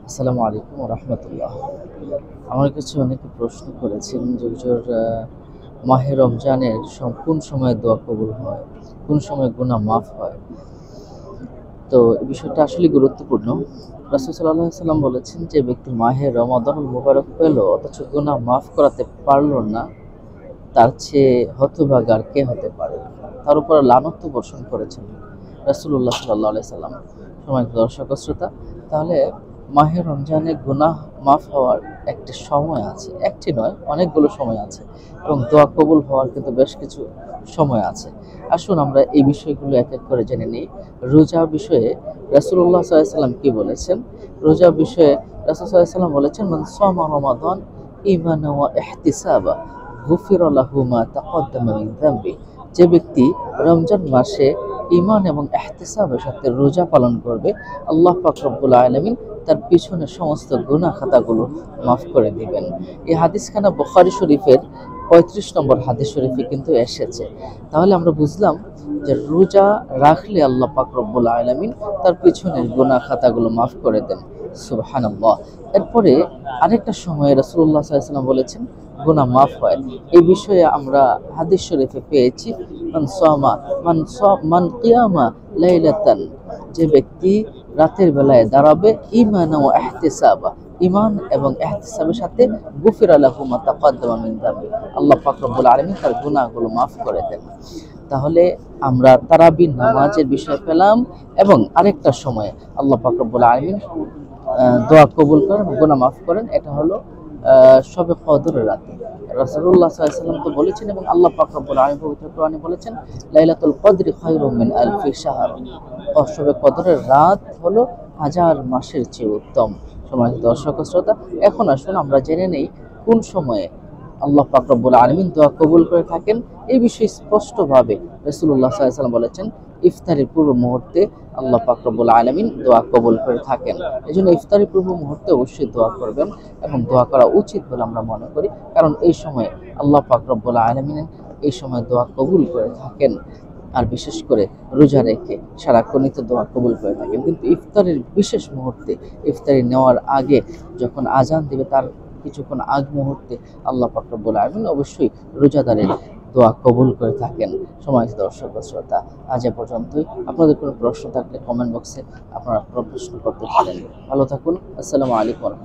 আসসালামু আলাইকুম ওয়া রাহমাতুল্লাহ। আমার কাছে অনেকে প্রশ্ন করেছেন যে হুজুর মাহে রমজানের কোন সময় দোয়া কবুল হয়? কোন সময় গুনাহ মাফ হয়? তো এই বিষয়টা আসলেই গুরুত্বপূর্ণ। রাসূল সাল্লাল্লাহু আলাইহি সাল্লাম বলেছেন যে ব্যক্তি মাহে রমাদানুল মুবারক পেল অথচ গুনাহ মাফ করাতে পারল না, তার চেয়ে হতভাগা আর কে হতে পারে? তার উপর লানত বর্ষণ করেছেন রাসূলুল্লাহ সাল্লাল্লাহু আলাইহি সাল্লাম। সম্মানিত দর্শক ও শ্রোতা, তাহলে মাহে রমজানে গুনাহ মাফ হওয়ার একটি সময় আছে, একটি নয় অনেকগুলো সময় আছে, এবং দোয়া কবুল হওয়ার কিন্তু বেশ কিছু সময় আছে। আসুন আমরা এই বিষয়গুলো এক এক করে জেনে নিই। রোজা বিষয়ে রাসূলুল্লাহ সাল্লাল্লাহু আলাইহি সাল্লাম কি বলেছেন? রোজা বিষয়ে রাসূল সাল্লাল্লাহু আলাইহি সাল্লাম বলেছেন, মান সামা রমাদান ঈমানান ওয়া ইহতিসাবা গুফিরা লাহু মা তাকদ্দামা মিন যামবি। যে ব্যক্তি রমজান মাসে ঈমান এবং ইহতিসাবের সাথে রোজা পালন করবে, আল্লাহ পাক রব্বুল আলামিন তার পিছনের সমস্ত গুনাহ খাতাগুলো মাফ করে দিবেন। এই হাদিসখানা বুখারী শরীফের ৩৫ নম্বর হাদিস শরীফে কিন্তু এসেছে। তাহলে আমরা বুঝলাম যে রোজা রাখলে আল্লাহ পাক রব্বুল আলামিন তার পিছনের গুনাহ খাতাগুলো মাফ করে দেন। সুবহানাল্লাহ। এরপরে আরেকটা সময়ে রাসূলুল্লাহ সাল্লাল্লাহু আলাইহি ওয়াসাল্লাম বলেছেন গুনাহ মাফ হয়। এই বিষয়ে আমরা হাদিস শরীফে পেয়েছি, মান কিয়ামা লাইলাতান, যে ব্যক্তি রাতের বেলায় দাঁড়াবে ঈমান ও ইহতিসাবা, ঈমান এবং ইহতিসাবের সাথে গুফিরা লাহু মা তাকদ্দামা মিন যামবি, আল্লাহ পাক রব্বুল আলামিন তার গুনাহগুলো মাফ করে দেন। তাহলে আমরা তারাবির নামাজের বিষয় পেলাম, এবং আরেকটা সময়ে আল্লাহ পাক রব্বুল আলামিন দোয়া কবুল করেন, গুনাহ মাফ করেন। এটা হলো শবে কদরের রাতে। রাসূলুল্লাহ সাল্লাল্লাহু আলাইহি ওয়াসাল্লাম তো বলেছেন, এবং আল্লাহ পাক রব্বুল আলামিন পবিত্র কোরআনে বলেছেন, লাইলাতুল কদরি খায়রুম মিন আলফি শাহর। শবে কদরের রাত হলো হাজার মাসের চেয়ে উত্তম। সম্মানিত দর্শক ও শ্রোতা, এখন আসুন আমরা জেনে নেই কোন সময়ে আল্লাহ পাক রব্বুল আলামিন দোয়া কবুল করে থাকেন। এই বিষয়ে স্পষ্টভাবে রাসূলুল্লাহ সাল্লাল্লাহু আলাইহি ওয়াসাল্লাম বলেছেন, ইফতারের পূর্ব মুহূর্তে আল্লাহ পাক রব্বুল আলামিন দোয়া কবুল করে থাকেন। এজন্য ইফতারের পূর্ব মুহূর্তে অবশ্যই দোয়া করবেন, এবং দোয়া করা উচিত বলে আমরা মনে করি, কারণ এই সময়ে আল্লাহ পাক রব্বুল আলামিন এই সময় দোয়া কবুল করে থাকেন। আর বিশেষ করে রোজা রেখে সারাক্ষণই তো দোয়া কবুল করে থাকেন, কিন্তু ইফতারের বিশেষ মুহূর্তে, ইফতারি নেওয়ার আগে যখন আজান দিবে তার কিছুক্ষণ আগ মুহূর্তে আল্লাহ পাক রব্বুল আলামিন অবশ্যই রোজাদারের দোয়া কবুল করে থাকেন। সম্মানিত দর্শক ও শ্রোতা, আজ এ পর্যন্তই। আপনাদের কোনো প্রশ্ন থাকলে কমেন্ট বক্সে আপনারা প্রশ্ন করতে পারেন। ভালো থাকুন। আসসালামু আলাইকুম।